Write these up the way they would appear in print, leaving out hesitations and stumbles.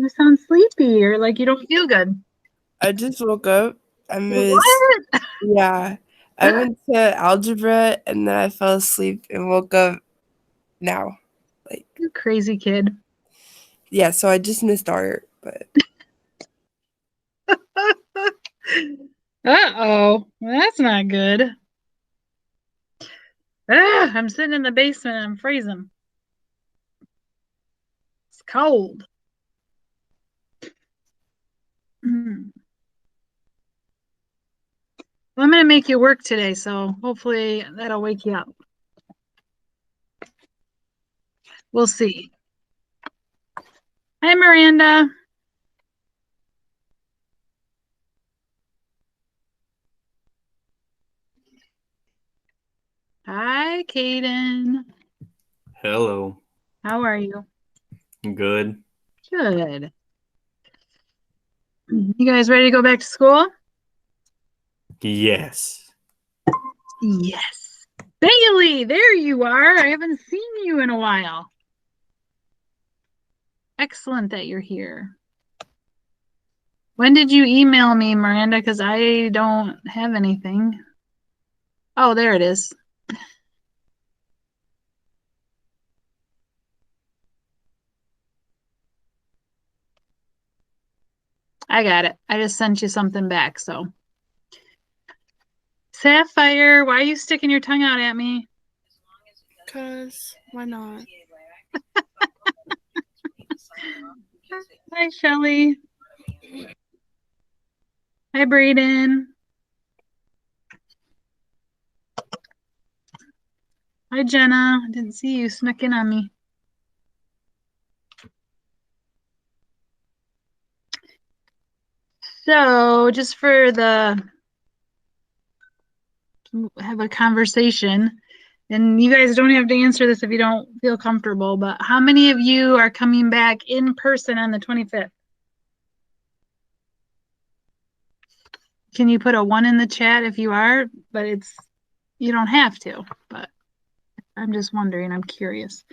You sound sleepy or like you don't feel good. I just woke up. I missed. What? Yeah. I went to algebra and then I fell asleep and woke up now. Like, You crazy kid. yeah, so I just missed art, but Uh-oh. That's not good. Ah, I'm sitting in the basement and I'm freezing. It's cold. Mm. Well, I'm going to make you work today, so hopefully that'll wake you up. We'll see. Hi, Miranda. Hi, Kaden. Hello. How are you? Good. Good. You guys ready to go back to school? Yes. Yes. Bailey, there you are. I haven't seen you in a while. Excellent that you're here. When did you email me, Miranda? Because I don't have anything. Oh, there it is. I got it. I just sent you something back, so. Sapphire, why are you sticking your tongue out at me? because why not? Hi, Shelly. Hi, Brayden. Hi, Jenna. I didn't see you snuck in on me. So, just for the have a conversation, and you guys don't have to answer this if you don't feel comfortable, but how many of you are coming back in person on the 25th? Can you put a 1 in the chat if you are? But you don't have to, but I'm just wondering, I'm curious.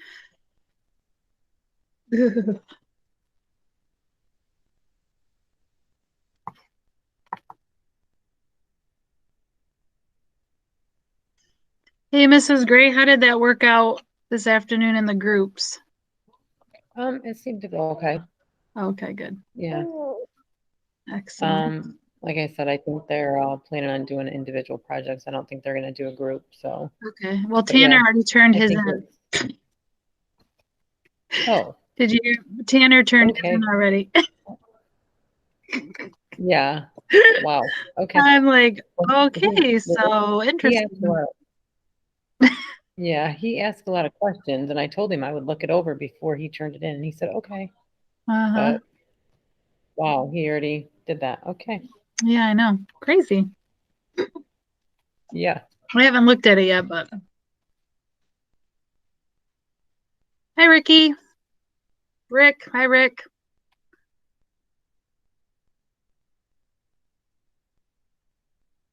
Hey, Mrs. Gray, how did that work out this afternoon in the groups? It seemed to go okay. Okay, good. Yeah. Excellent. Like I said, I think they're planning on doing individual projects. I don't think they're going to do a group. So. Okay. Well, But Tanner yeah, already turned I his think in. Oh, Did you? Tanner turned his okay. in already. Yeah. Wow. Okay. I'm like, Well, okay, so he asked a interesting. lot. Yeah, he asked a lot of questions, and I told him I would look it over before he turned it in, and he said, okay. Uh-huh. But wow, he already did that. Okay. Yeah, I know. Crazy. Yeah. I haven't looked at it yet, but. Hi, Ricky. Rick. Hi, Rick.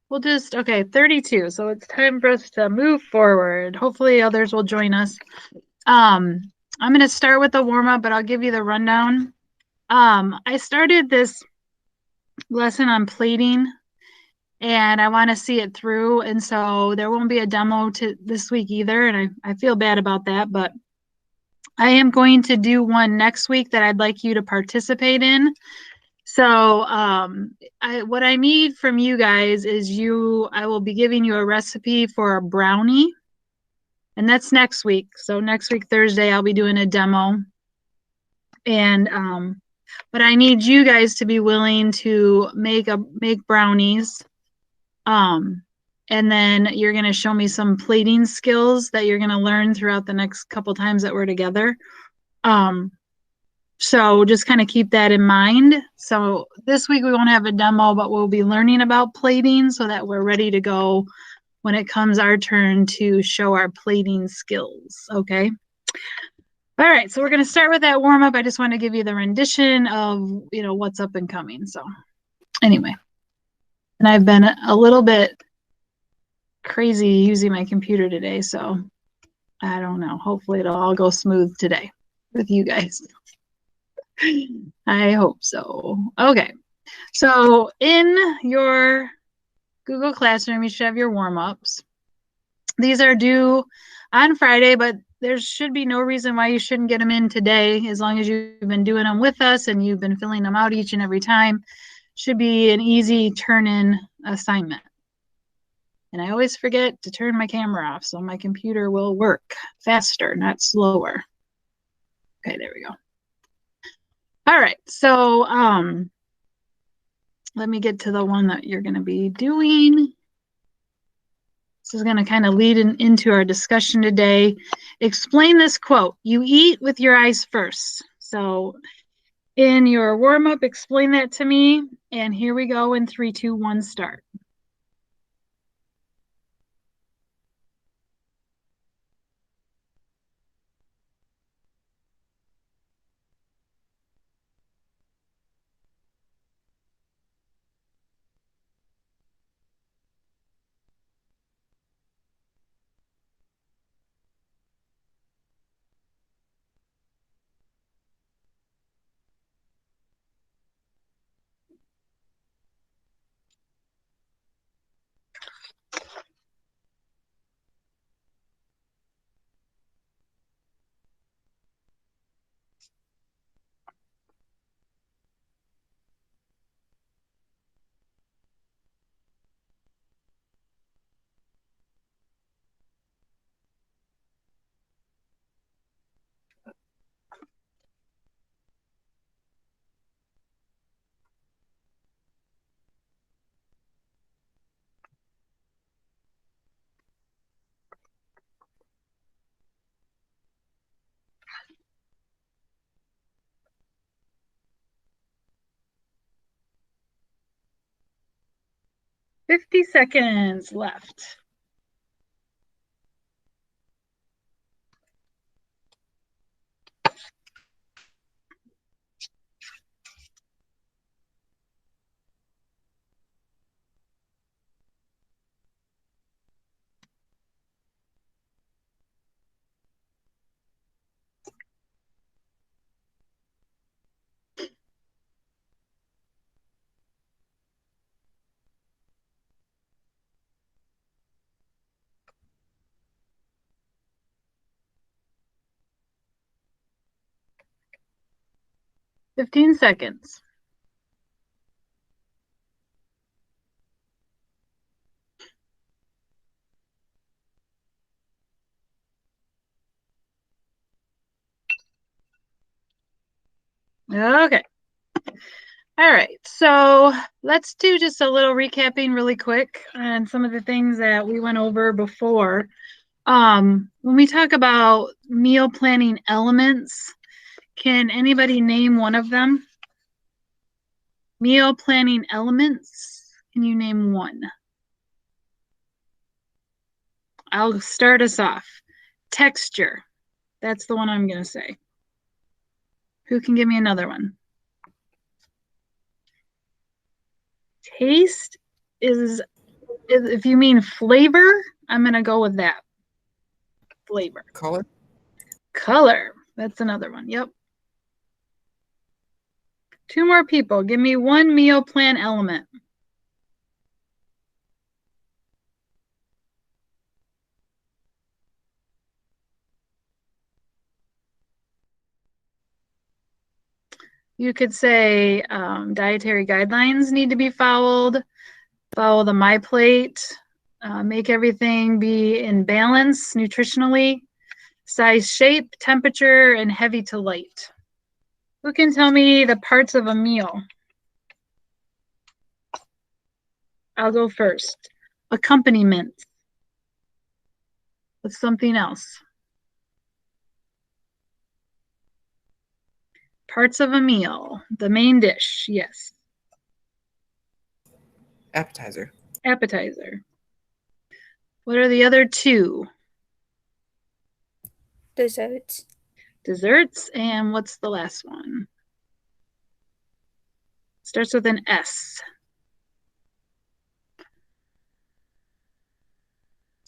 We'll just, okay, 32. So it's time for us to move forward. Hopefully others will join us. I'm going to start with the warm up, but I'll give you the rundown. I started this lesson on plating and I want to see it through. And so there won't be a demo to this week either. And I feel bad about that, but I am going to do one next week that I'd like you to participate in. So what I need from you guys is I will be giving you a recipe for a brownie. And that's next week. So next week, Thursday, I'll be doing a demo. And but I need you guys to be willing to make brownies. And then you're going to show me some plating skills that you're going to learn throughout the next couple times that we're together. So just kind of keep that in mind. So this week we won't have a demo, but we'll be learning about plating so that we're ready to go when it comes our turn to show our plating skills. Okay. All right. So we're going to start with that warm up. I just want to give you the rendition of, what's up and coming. So anyway, and I've been a little bit crazy using my computer today. So I don't know. Hopefully it'll all go smooth today with you guys. I hope so. Okay. So in your Google Classroom, you should have your warm-ups. These are due on Friday, but there should be no reason why you shouldn't get them in today, as long as you've been doing them with us and you've been filling them out each and every time. Should be an easy turn-in assignment. And I always forget to turn my camera off so my computer will work faster, not slower. Okay, there we go. All right, so let me get to the one that you're going to be doing. This is going to kind of lead into our discussion today. Explain this quote. You eat with your eyes first. So in your warm-up, explain that to me. And here we go in 3, 2, 1, start. "50 seconds left." "15 seconds." Okay. All right, so let's do just a little recapping really quick on some of the things that we went over before. When we talk about meal planning elements, can anybody name one of them? Meal planning elements, can you name one? I'll start us off. Texture, that's the one I'm going to say. Who can give me another one? Taste is, if you mean flavor, I'm going to go with that. Flavor. Color. Color, that's another one. Yep. 2 more people. Give me one meal plan element. You could say dietary guidelines need to be followed. Follow the My Plate. Make everything be in balance nutritionally. Size, shape, temperature, and heavy to light. Who can tell me the parts of a meal? I'll go first. Accompaniment. With something else. Parts of a meal. The main dish, yes. Appetizer. Appetizer. What are the other 2? Desserts. Desserts, and what's the last one? Starts with an S.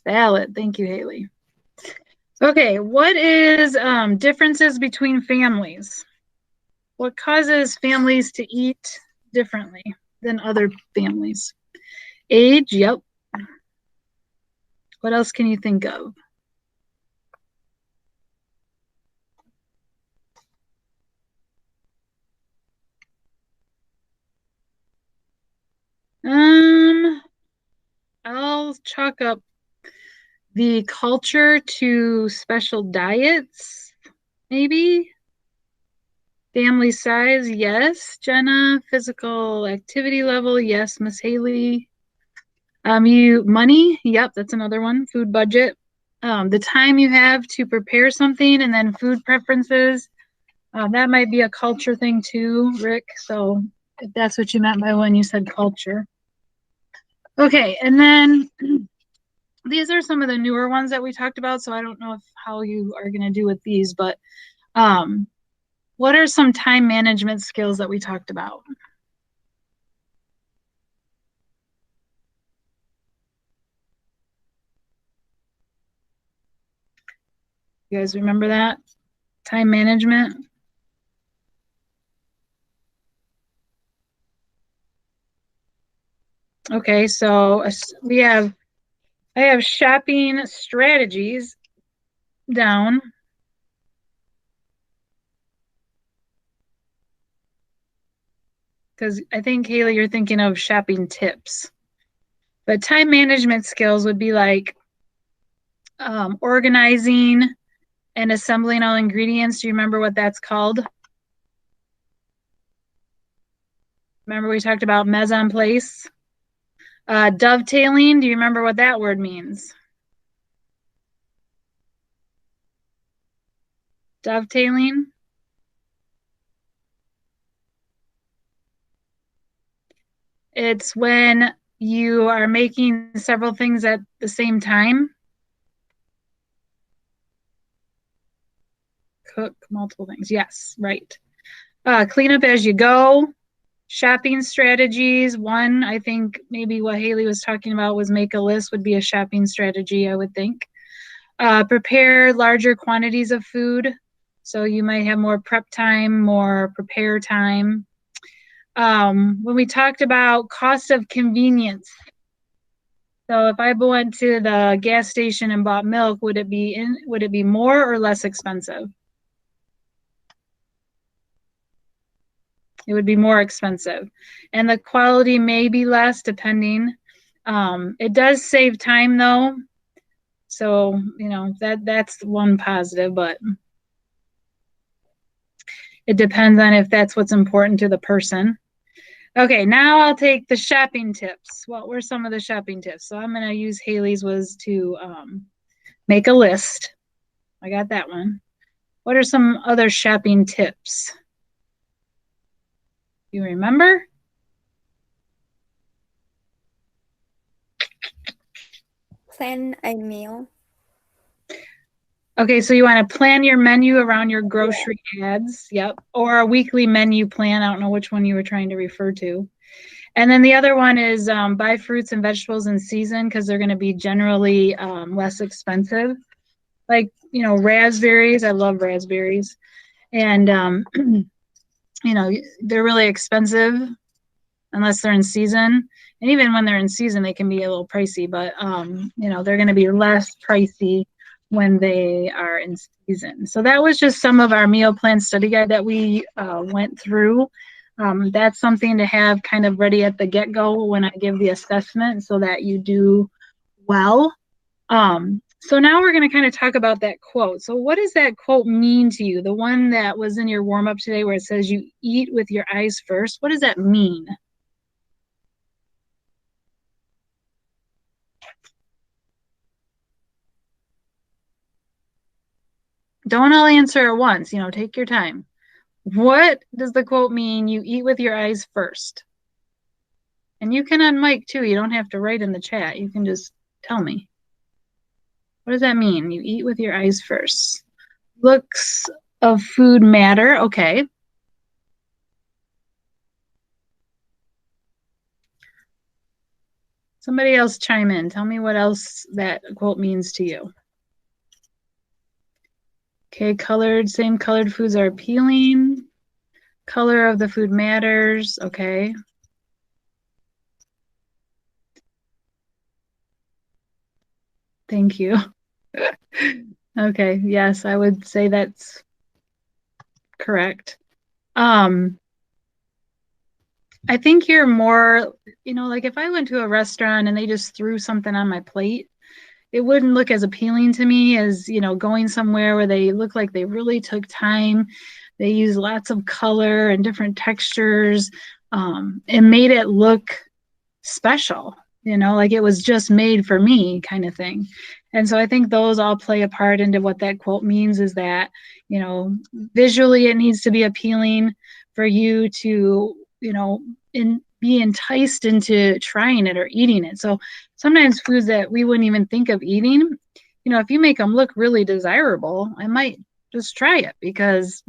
Salad. Thank you, Haley. Okay, what is differences between families? What causes families to eat differently than other families? Age, yep. What else can you think of? I'll chalk up the culture to special diets, maybe. Family size, yes. Jenna, physical activity level, yes. Miss Haley, you money, yep, that's another one. Food budget, the time you have to prepare something, and then food preferences. That might be a culture thing too, Rick. So if that's what you meant by when you said culture. Okay, and then these are some of the newer ones that we talked about. So I don't know how you are going to do with these, but what are some time management skills that we talked about? You guys remember that? Time management? Okay, so I have shopping strategies down. Because I think, Haley, you're thinking of shopping tips. But time management skills would be like organizing and assembling all ingredients. Do you remember what that's called? Remember we talked about mise en place? Dovetailing, do you remember what that word means? Dovetailing? It's when you are making several things at the same time. Cook multiple things. Yes, right. Clean up as you go. Shopping strategies. One, I think maybe what Haley was talking about was make a list would be a shopping strategy, I would think. Prepare larger quantities of food. So you might have more prep time, more prepare time. When we talked about cost of convenience. So if I went to the gas station and bought milk, would it be more or less expensive? It would be more expensive. And the quality may be less depending. It does save time though. So, that's one positive, but it depends on if that's what's important to the person. Okay, now I'll take the shopping tips. What were some of the shopping tips? So I'm going to use Haley's was to make a list. I got that one. What are some other shopping tips? You remember? Plan a meal. Okay, so you want to plan your menu around your grocery ads. Yep. Or a weekly menu plan. I don't know which one you were trying to refer to. And then the other one is buy fruits and vegetables in season because they're going to be generally less expensive. Like, raspberries. I love raspberries. And, they're really expensive unless they're in season. And even when they're in season, they can be a little pricey, but, they're going to be less pricey when they are in season. So that was just some of our meal plan study guide that we went through. That's something to have kind of ready at the get-go when I give the assessment so that you do well. So now we're going to kind of talk about that quote. So what does that quote mean to you? The one that was in your warm-up today where it says you eat with your eyes first. What does that mean? Don't all answer at once. Take your time. What does the quote mean? You eat with your eyes first. And you can unmic too. You don't have to write in the chat. You can just tell me. What does that mean? You eat with your eyes first. Looks of food matter. Okay. Somebody else chime in. Tell me what else that quote means to you. Okay, same colored foods are appealing. Color of the food matters. Okay. Thank you. Okay, yes, I would say that's correct. I think you're more, like if I went to a restaurant and they just threw something on my plate, it wouldn't look as appealing to me as, going somewhere where they look like they really took time. They use lots of color and different textures, and made it look special, like it was just made for me kind of thing. And so I think those all play a part into what that quote means is that, visually it needs to be appealing for you to, be enticed into trying it or eating it. So sometimes foods that we wouldn't even think of eating, if you make them look really desirable, I might just try it because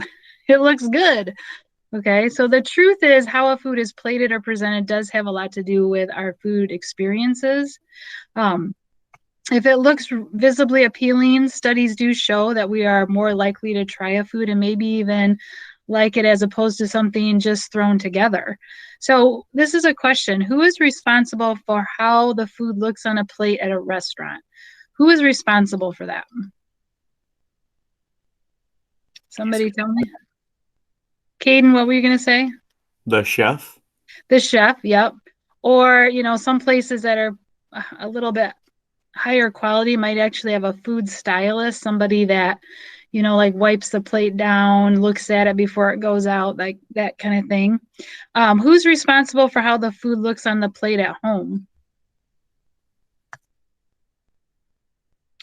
it looks good. Okay, so the truth is how a food is plated or presented does have a lot to do with our food experiences. If it looks visibly appealing, studies do show that we are more likely to try a food and maybe even like it as opposed to something just thrown together. So this is a question. Who is responsible for how the food looks on a plate at a restaurant? Who is responsible for that? Somebody tell me. Caden, what were you going to say? The chef? The chef, yep. Or, some places that are a little bit higher quality might actually have a food stylist, somebody that, like wipes the plate down, looks at it before it goes out, like that kind of thing. Who's responsible for how the food looks on the plate at home?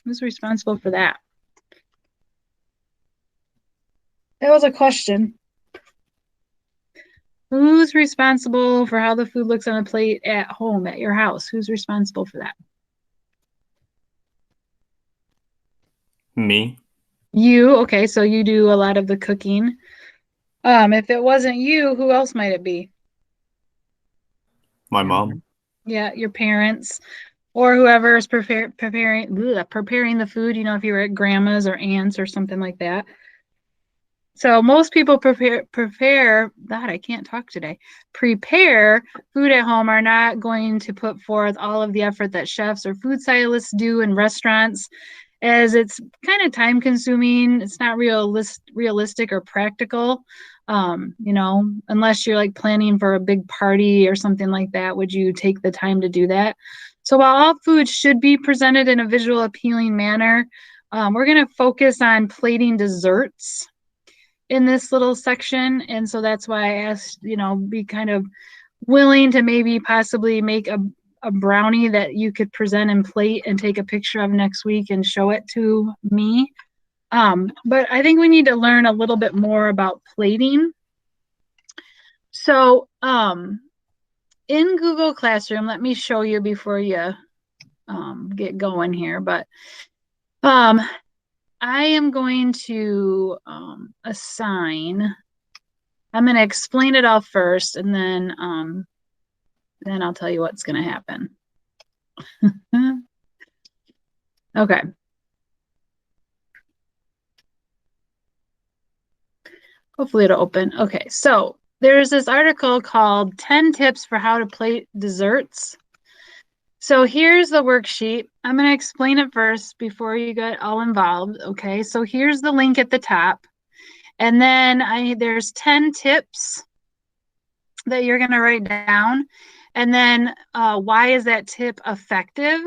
Who's responsible for that? That was a question. Who's responsible for how the food looks on a plate at home, at your house? Who's responsible for that? Me? You. Okay, so you do a lot of the cooking. If it wasn't you, who else might it be? My mom? Yeah, your parents or whoever is preparing the food, if you were at grandma's or aunt's or something like that. So most people God, I can't talk today. Prepare food at home are not going to put forth all of the effort that chefs or food stylists do in restaurants, as it's kind of time consuming. It's not realistic or practical. Unless you're like planning for a big party or something like that, would you take the time to do that? So while all food should be presented in a visual appealing manner, we're going to focus on plating desserts in this little section. And so that's why I asked, be kind of willing to maybe possibly make a brownie that you could present and plate and take a picture of next week and show it to me. But I think we need to learn a little bit more about plating. So in Google Classroom, let me show you before you get going here. But I am going to assign. I'm going to explain it all first, and then I'll tell you what's going to happen. Okay. Hopefully it'll open. Okay, so there's this article called 10 Tips for How to Plate Desserts. So here's the worksheet. I'm going to explain it first before you get all involved. Okay, so here's the link at the top. And then there's 10 tips that you're going to write down. And then why is that tip effective?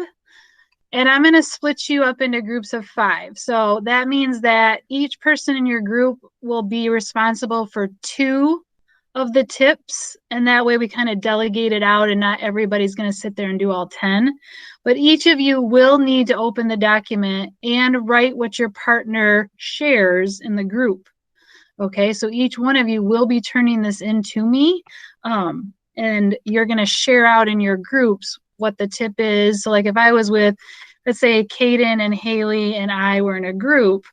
And I'm going to split you up into groups of 5. So that means that each person in your group will be responsible for 2 of the tips. And that way we kind of delegate it out and not everybody's going to sit there and do all 10. But each of you will need to open the document and write what your partner shares in the group. Okay, so each one of you will be turning this in to me. And you're going to share out in your groups what the tip is. So like if I was with, let's say, Kaden and Haley and I were in a group,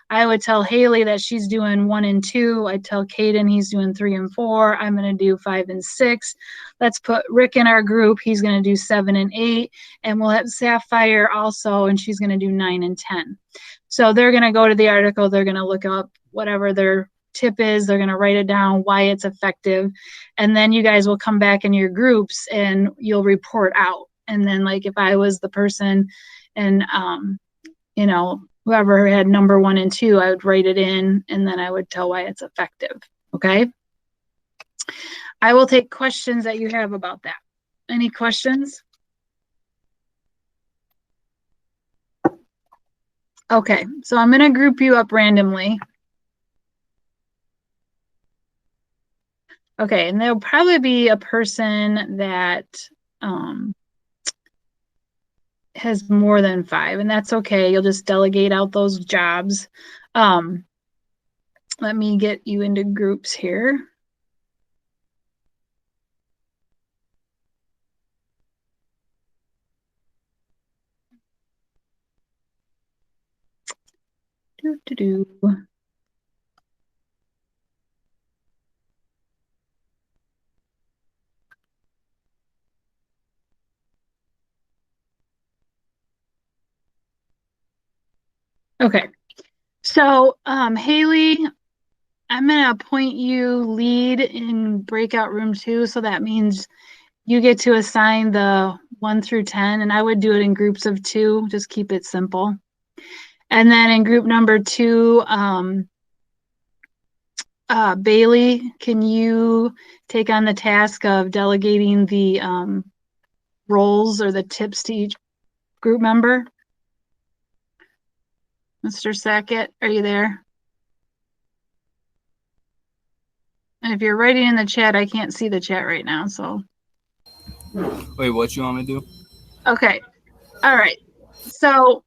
I would tell Haley that she's doing 1 and 2. I'd tell Kaden he's doing 3 and 4. I'm going to do 5 and 6. Let's put Rick in our group. He's going to do 7 and 8. And we'll have Sapphire also, and she's going to do 9 and 10. So they're going to go to the article. They're going to look up whatever their tip is. They're going to write it down, why it's effective. And then you guys will come back in your groups and you'll report out. And then like if I was the person and, you know, whoever had number 1 and 2, I would write it in and then I would tell why it's effective. Okay. I will take questions that you have about that. Any questions? Okay, so I'm going to group you up randomly. Okay, and there'll probably be a person that has more than 5, and that's okay. You'll just delegate out those jobs. Let me get you into groups here. Do. Okay, so Haley, I'm going to appoint you lead in breakout room 2, so that means you get to assign the 1 through 10, and I would do it in groups of 2, just keep it simple. And then in group number 2, Bailey, can you take on the task of delegating the roles or the tips to each group member? Mr. Sackett, are you there? And if you're writing in the chat, I can't see the chat right now, so. Wait, what you want me to do? Okay, all right. So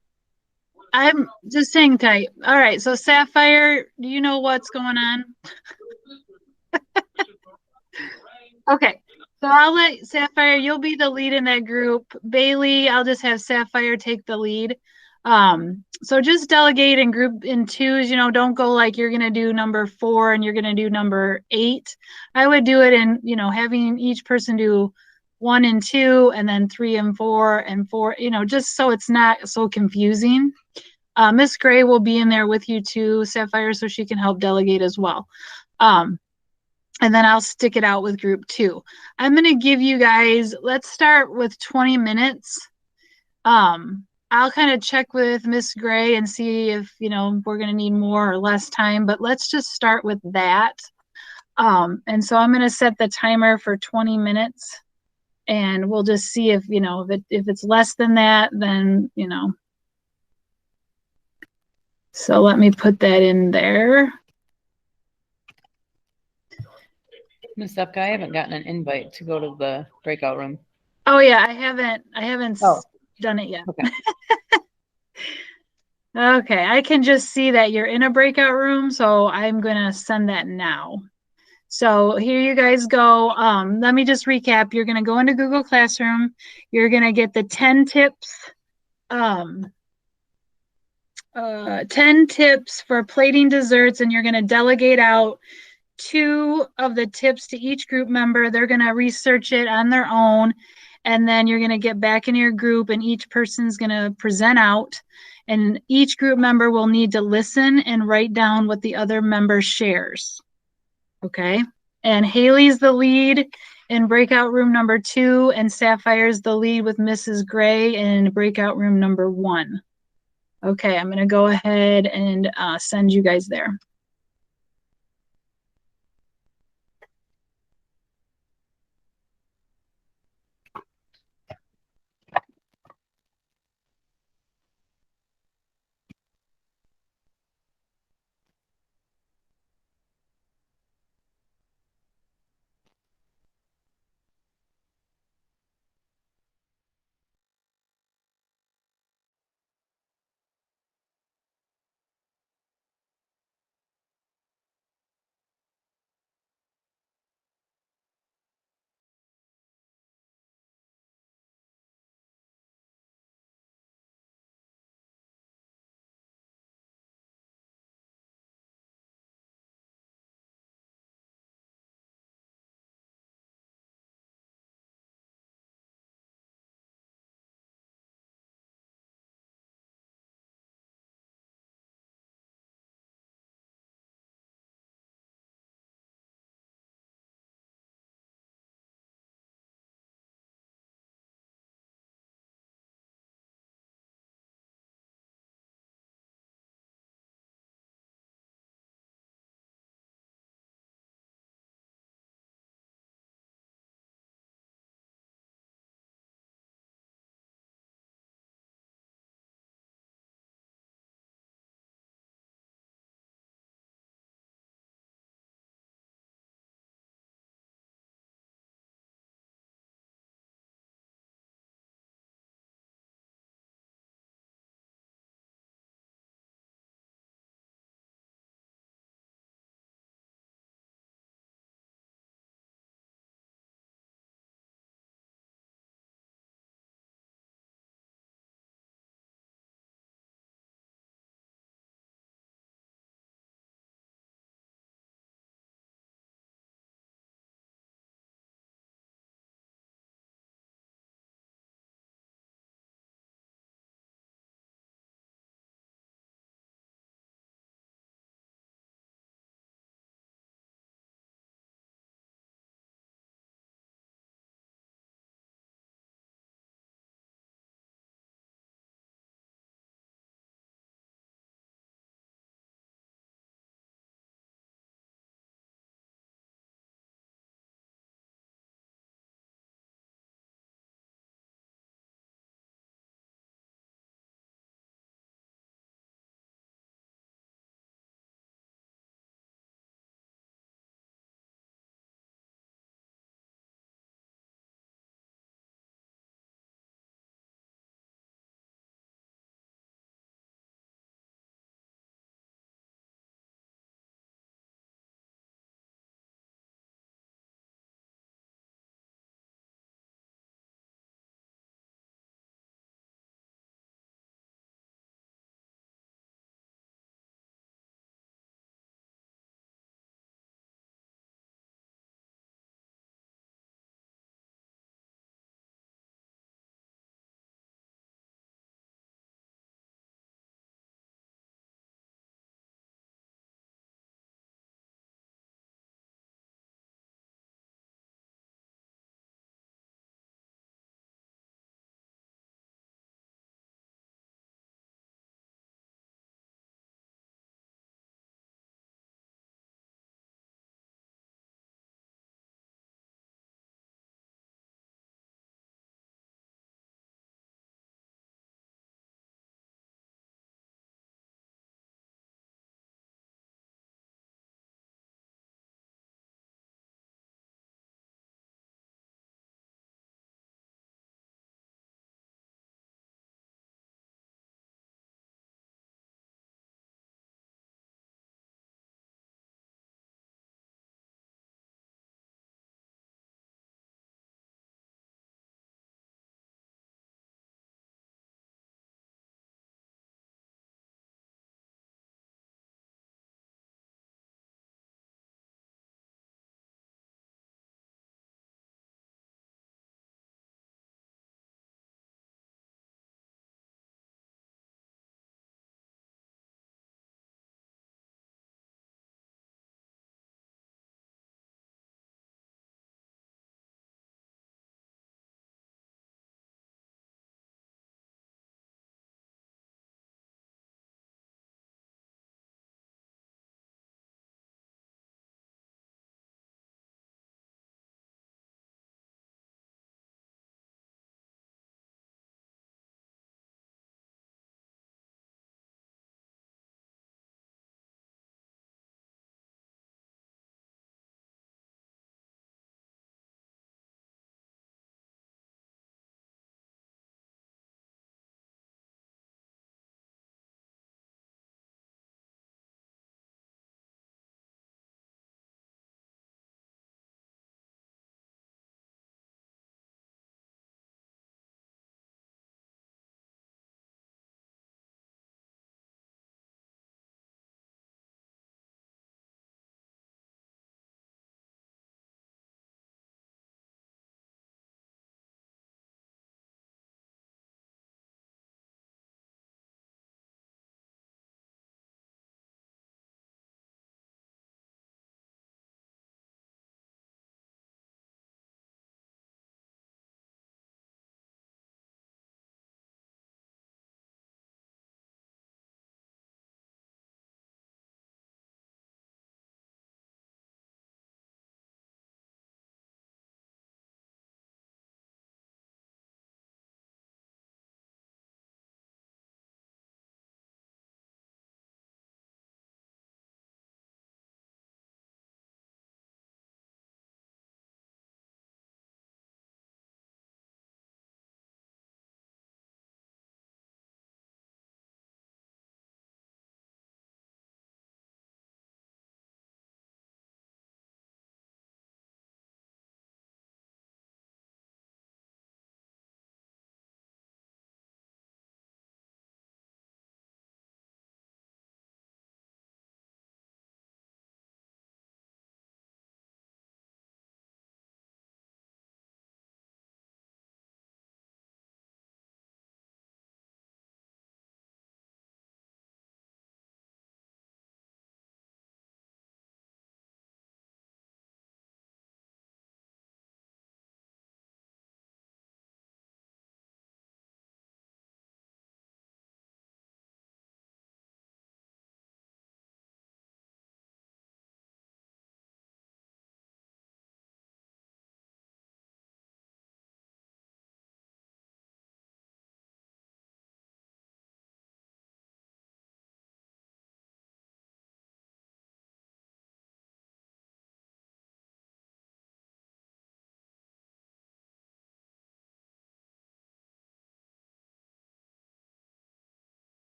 I'm just hang tight. All right, so Sapphire, do you know what's going on? Okay, so I'll let Sapphire, you'll be the lead in that group. Bailey, I'll just have Sapphire take the lead. So just delegate and group in 2s, you know, don't go like you're going to do number 4 and you're going to do number 8. I would do it in, you know, having each person do 1 and 2 and then 3 and 4 and 4, you know, just so it's not so confusing. Miss Gray will be in there with you too, Sapphire, so she can help delegate as well. And then I'll stick it out with group 2. I'm going to give you guys, let's start with 20 minutes. I'll kind of check with Miss Gray and see if, you know, we're going to need more or less time, but let's just start with that. And so I'm going to set the timer for 20 minutes and we'll just see if, you know, if it's less than that, then, you know. So let me put that in there. Ms. Upka, I haven't gotten an invite to go to the breakout room. Oh yeah, I haven't Oh. done it yet. Okay. Okay, I can just see that you're in a breakout room, so I'm gonna send that now. So here you guys go. Let me just recap. You're gonna go into Google Classroom. You're gonna get the 10 tips. 10 tips for plating desserts, and you're gonna delegate out 2 of the tips to each group member. They're going to research it on their own. And then you're going to get back in your group and each person's going to present out. And each group member will need to listen and write down what the other member shares. Okay. And Haley's the lead in breakout room number 2, and Sapphire's the lead with Mrs. Gray in breakout room number 1. Okay, I'm going to go ahead and send you guys there.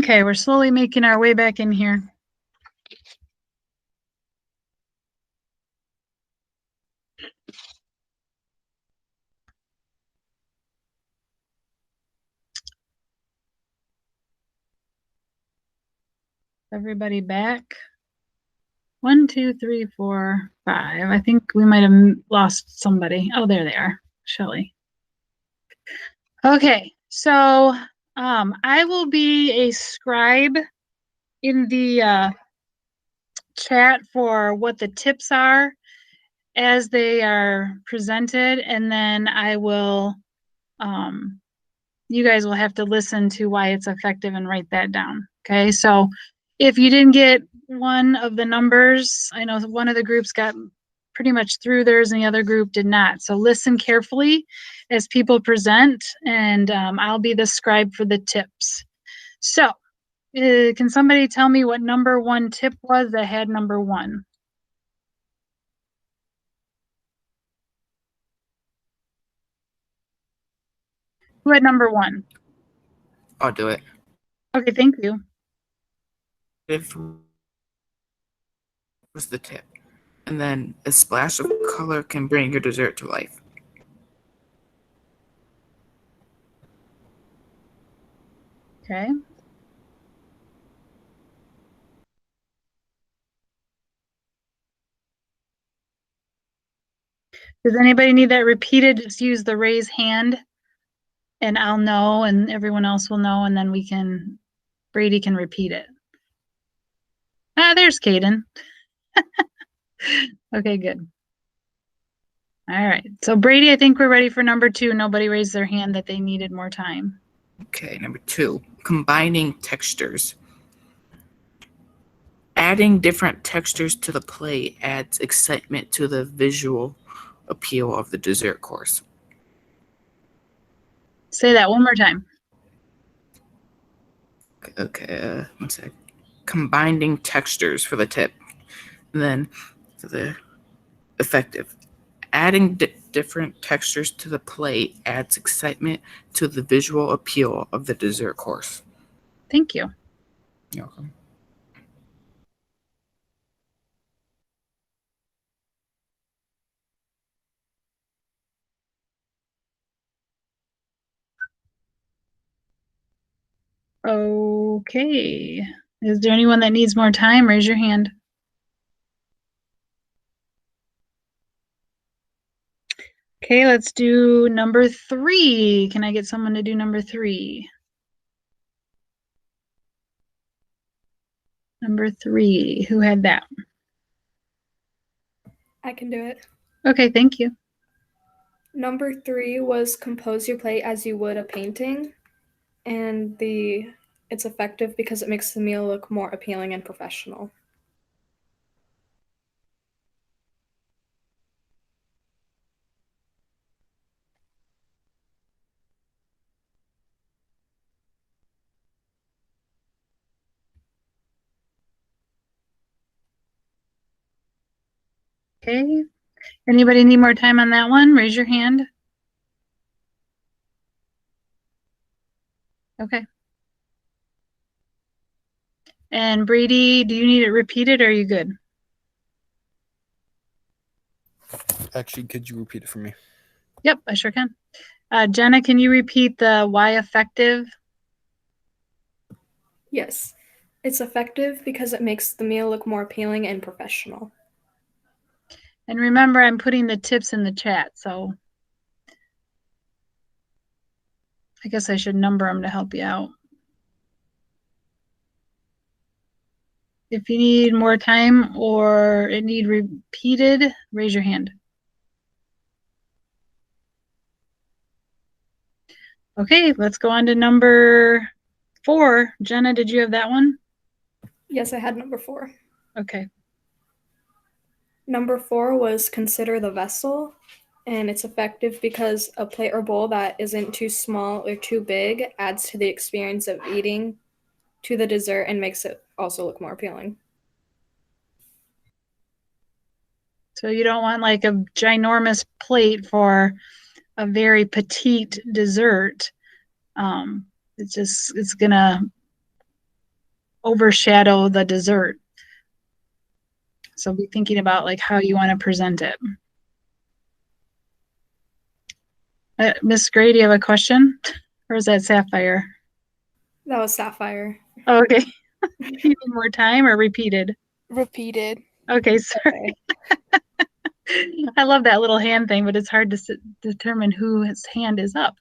Okay, we're slowly making our way back in here. Everybody back? 1, 2, 3, 4, 5. I think we might have lost somebody. Oh, there they are. Shelly. Okay, so I will be a scribe in the chat for what the tips are as they are presented, and then I will, you guys will have to listen to why it's effective and write that down. Okay, so if you didn't get one of the numbers, I know one of the groups got pretty much through theirs and the other group did not. So listen carefully as people present, and I'll be the scribe for the tips. So can somebody tell me what number 1 tip was that had number 1? Who had number 1? I'll do it. Okay, thank you. If was the tip, and then a splash of color can bring your dessert to life. Okay. Does anybody need that repeated? Just use the raise hand and I'll know and everyone else will know, and then Brady can repeat it. Ah, there's Caden. Okay, good. All right. So Brady, I think we're ready for number 2. Nobody raised their hand that they needed more time. Okay, number 2, combining textures. Adding different textures to the plate adds excitement to the visual appeal of the dessert course. Say that one more time. Okay, one sec. Combining textures for the tip. And then for the effective. Adding different textures to the plate adds excitement to the visual appeal of the dessert course. Thank you. You're welcome. Okay. Is there anyone that needs more time? Raise your hand. Okay, let's do number 3. Can I get someone to do number 3? Number 3. Who had that? I can do it. Okay, thank you. Number 3 was compose your plate as you would a painting, and it's effective because it makes the meal look more appealing and professional. Okay. Anybody need more time on that one? Raise your hand. Okay. And Brady, do you need it repeated or are you good? Actually, could you repeat it for me? Yep, I sure can. Jenna, can you repeat the why effective? Yes, it's effective because it makes the meal look more appealing and professional. And remember, I'm putting the tips in the chat, so I guess I should number them to help you out. If you need more time or it need repeated, raise your hand. Okay, let's go on to number 4. Jenna, did you have that one? Yes, I had number 4. Okay. Number 4 was consider the vessel, and it's effective because a plate or bowl that isn't too small or too big adds to the experience of eating to the dessert and makes it also look more appealing. So you don't want like a ginormous plate for a very petite dessert. It's gonna overshadow the dessert. So be thinking about like how you want to present it. Miss Gray, do you have a question? Or is that Sapphire? That was Sapphire. Oh, okay. You need more time or repeated? Repeated. Okay, sorry. I love that little hand thing, but it's hard to determine whose hand is up.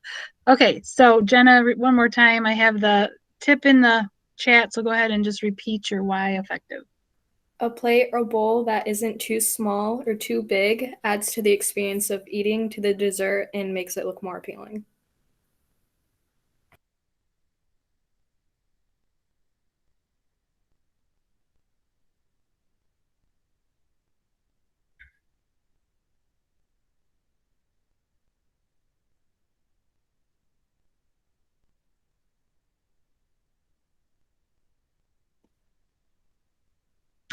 Okay, so Jenna, one more time. I have the tip in the chat, so go ahead and just repeat your why effective. A plate or bowl that isn't too small or too big adds to the experience of eating to the dessert and makes it look more appealing.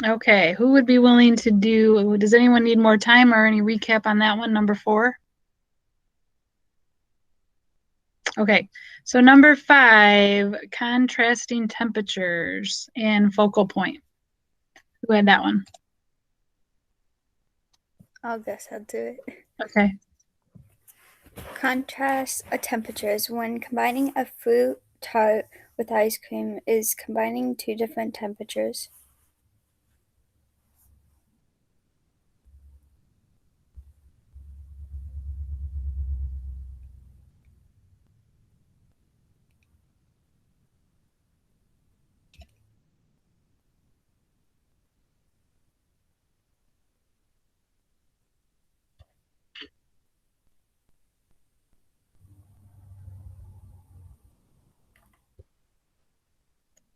Okay, who would be willing to do, does anyone need more time or any recap on that one, number 4? Okay, so number 5, contrasting temperatures and focal point. Who had that one? I'll guess I'll do it. Okay. Contrast temperatures. When combining a fruit tart with ice cream is combining two different temperatures.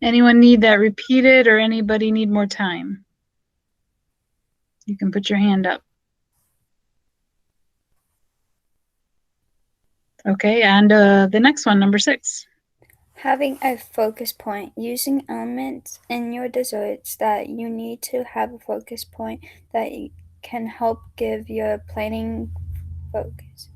Anyone need that repeated or anybody need more time? You can put your hand up. Okay, and the next one, number 6. Having a focus point. Using elements in your desserts that you need to have a focus point that can help give your plating focus.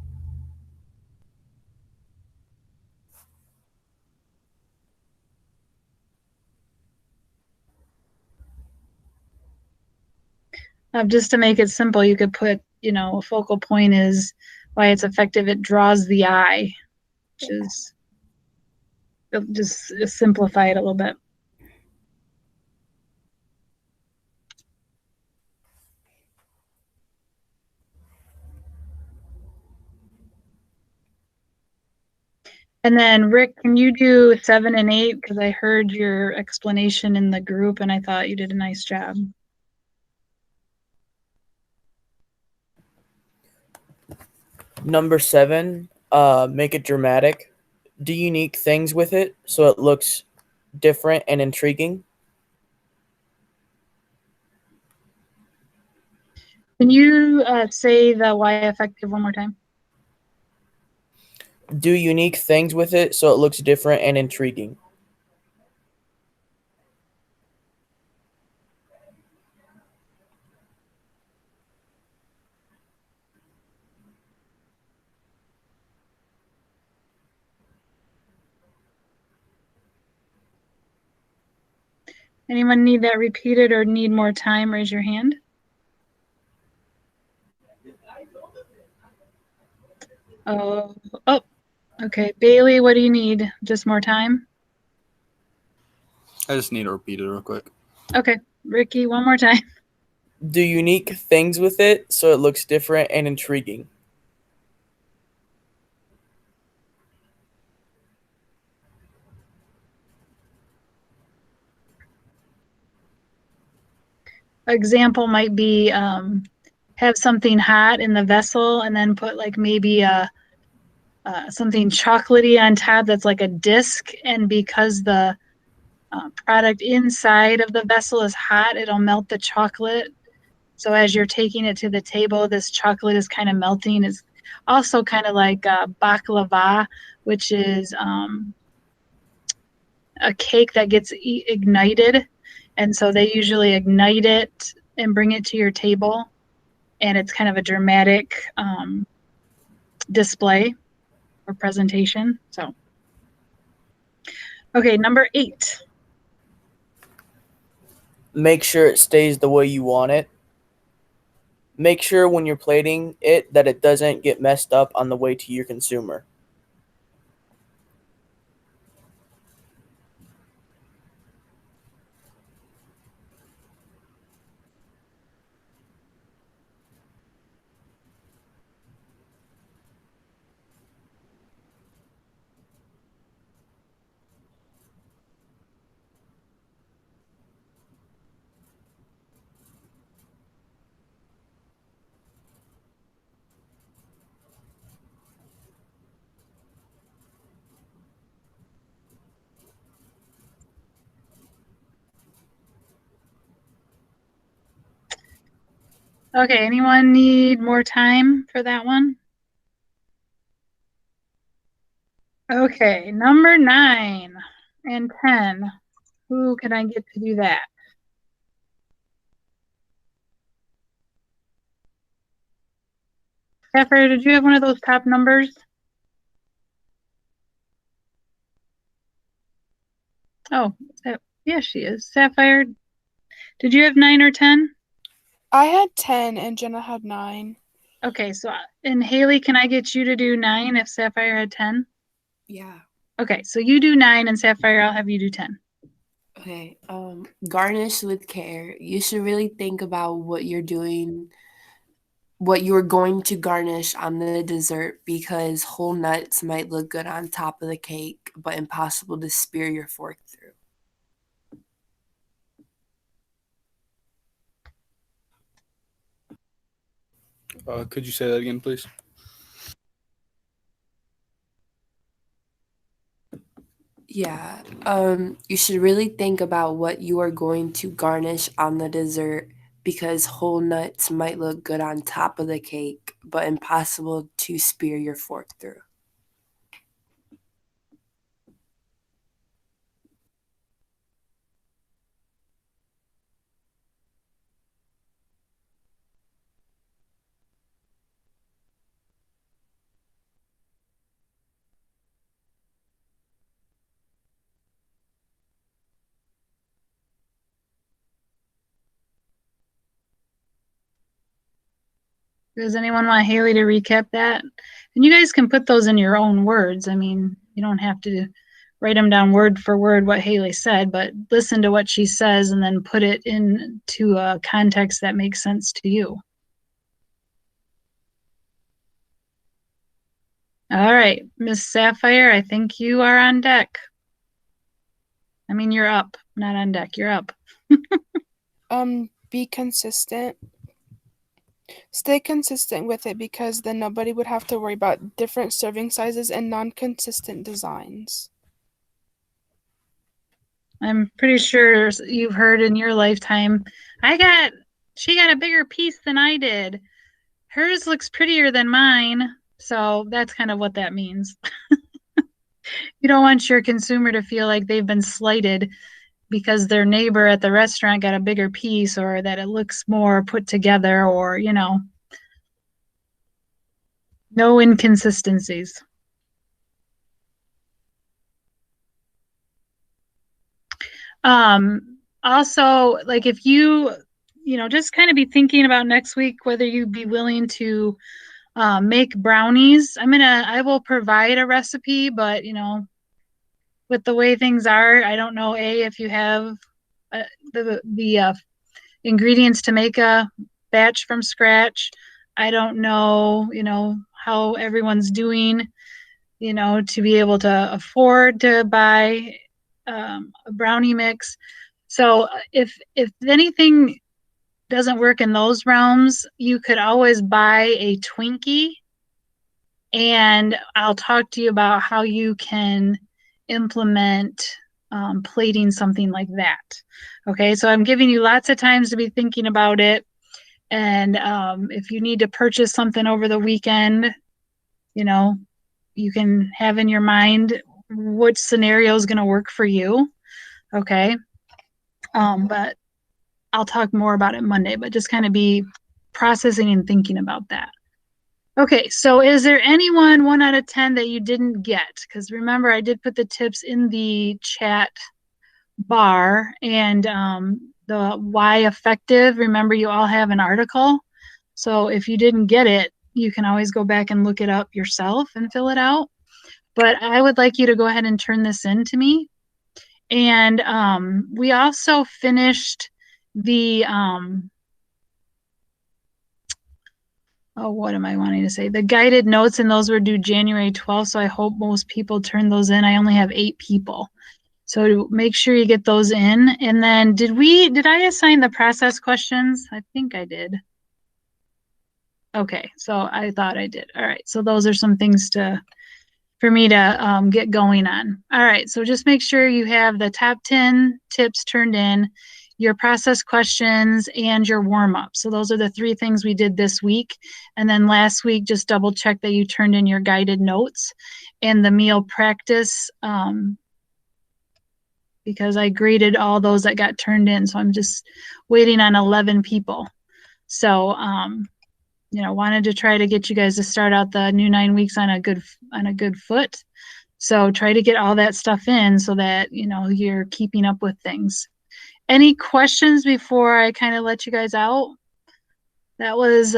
Just to make it simple, you could put, a focal point is why it's effective. It draws the eye, which is just simplify it a little bit. And then Rick, can you do 7 and 8? Because I heard your explanation in the group and I thought you did a nice job. Number 7, make it dramatic. Do unique things with it so it looks different and intriguing. Can you say the why effective one more time? Do unique things with it so it looks different and intriguing. Anyone need that repeated or need more time? Raise your hand. Oh, okay. Bailey, what do you need? Just more time? I just need to repeat it real quick. Okay. Ricky, one more time. Do unique things with it so it looks different and intriguing. Example might be have something hot in the vessel and then put like maybe something chocolatey on top that's like a disc, and because the product inside of the vessel is hot, it'll melt the chocolate. So as you're taking it to the table, this chocolate is kind of melting. It's also kind of like baklava, which is a cake that gets ignited. And so they usually ignite it and bring it to your table. And it's kind of a dramatic display or presentation. So, okay, number 8. make sure it stays the way you want it. Make sure when you're plating it that it doesn't get messed up on the way to your consumer. Okay, anyone need more time for that one? Okay, number 9 and 10. Who can I get to do that? Sapphire, did you have one of those top numbers? Oh, yeah, she is. Sapphire, did you have 9 or 10? I had 10 and Jenna had 9. Okay, so and Haley, can I get you to do 9 if Sapphire had 10? Yeah. Okay, so you do 9 and Sapphire, I'll have you do 10. Okay. Garnish with care. You should really think about what you're doing, what you're going to garnish on the dessert, because whole nuts might look good on top of the cake, but impossible to spear your fork through. Could you say that again, please? Yeah. You should really think about what you are going to garnish on the dessert, because whole nuts might look good on top of the cake, but impossible to spear your fork through. Does anyone want Haley to recap that? And you guys can put those in your own words. I mean, you don't have to write them down word for word what Haley said, but listen to what she says and then put it into a context that makes sense to you. All right, Miss Sapphire, I think you are on deck. I mean, you're up, not on deck, you're up. Be consistent. Stay consistent with it, because then nobody would have to worry about different serving sizes and non-consistent designs. I'm pretty sure you've heard in your lifetime, she got a bigger piece than I did. Hers looks prettier than mine. So that's kind of what that means. You don't want your consumer to feel like they've been slighted because their neighbor at the restaurant got a bigger piece, or that it looks more put together, or, no inconsistencies. Also, like if you just kind of be thinking about next week whether you'd be willing to make brownies. I will provide a recipe, but with the way things are, I don't know if you have the ingredients to make a batch from scratch. I don't know, how everyone's doing, to be able to afford to buy a brownie mix. So if anything doesn't work in those realms, you could always buy a Twinkie, and I'll talk to you about how you can implement plating something like that. Okay, so I'm giving you lots of times to be thinking about it. And if you need to purchase something over the weekend, you can have in your mind which scenario is going to work for you. Okay. But I'll talk more about it Monday, but just kind of be processing and thinking about that. Okay, so is there anyone 1 out of 10 that you didn't get? Because remember, I did put the tips in the chat bar, and the why effective. Remember, you all have an article. So if you didn't get it, you can always go back and look it up yourself and fill it out. But I would like you to go ahead and turn this in to me. And we also finished the, oh, what am I wanting to say? The guided notes, and those were due January 12th. So I hope most people turn those in. I only have 8 people. So make sure you get those in. And then did I assign the process questions? I think I did. Okay, so I thought I did. All right, so those are some things for me to get going on. All right, so just make sure you have the top 10 tips turned in, your process questions, and your warm-up. So those are the 3 things we did this week. And then last week, just double check that you turned in your guided notes and the meal practice, because I graded all those that got turned in. So I'm just waiting on 11 people. So, wanted to try to get you guys to start out the new 9 weeks on a good foot. So try to get all that stuff in so that, you're keeping up with things. Any questions before I kind of let you guys out? That was,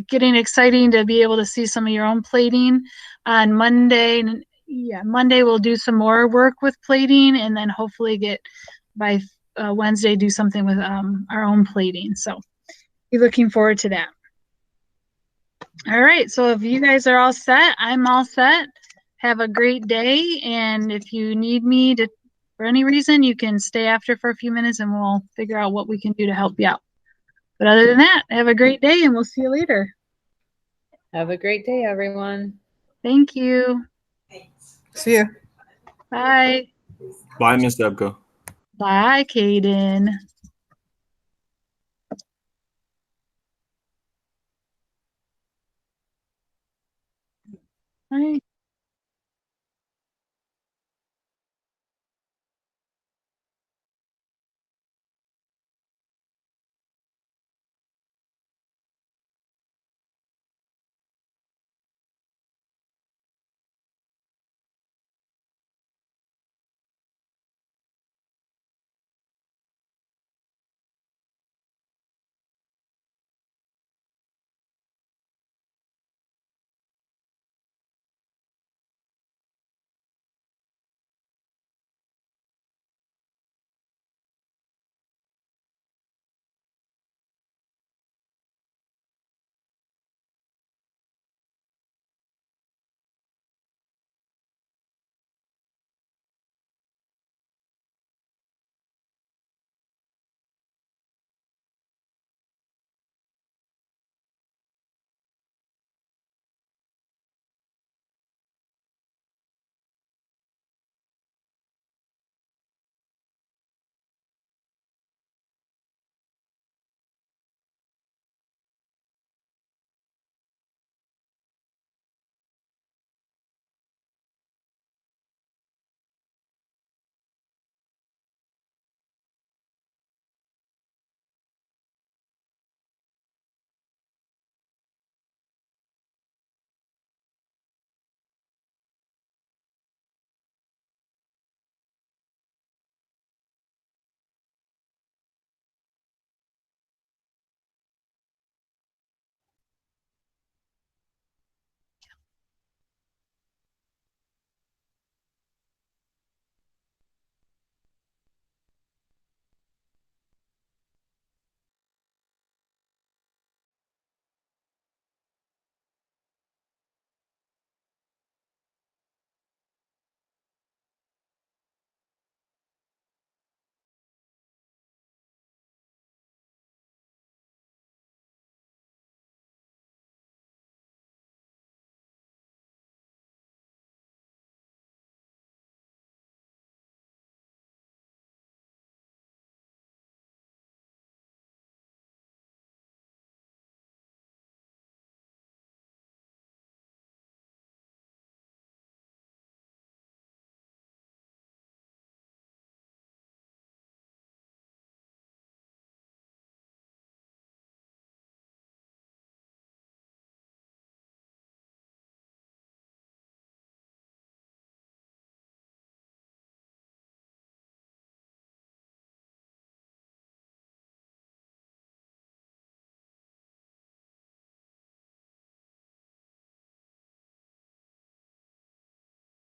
getting exciting to be able to see some of your own plating on Monday. Yeah, Monday we'll do some more work with plating, and then hopefully get by Wednesday do something with our own plating. So be looking forward to that. All right, so if you guys are all set, I'm all set. Have a great day, and if you need me for any reason, you can stay after for a few minutes and we'll figure out what we can do to help you out. But other than that, have a great day and we'll see you later. Have a great day, everyone. Thank you. See ya. Bye. Bye, Miss Debka. Bye, Kaden. Bye.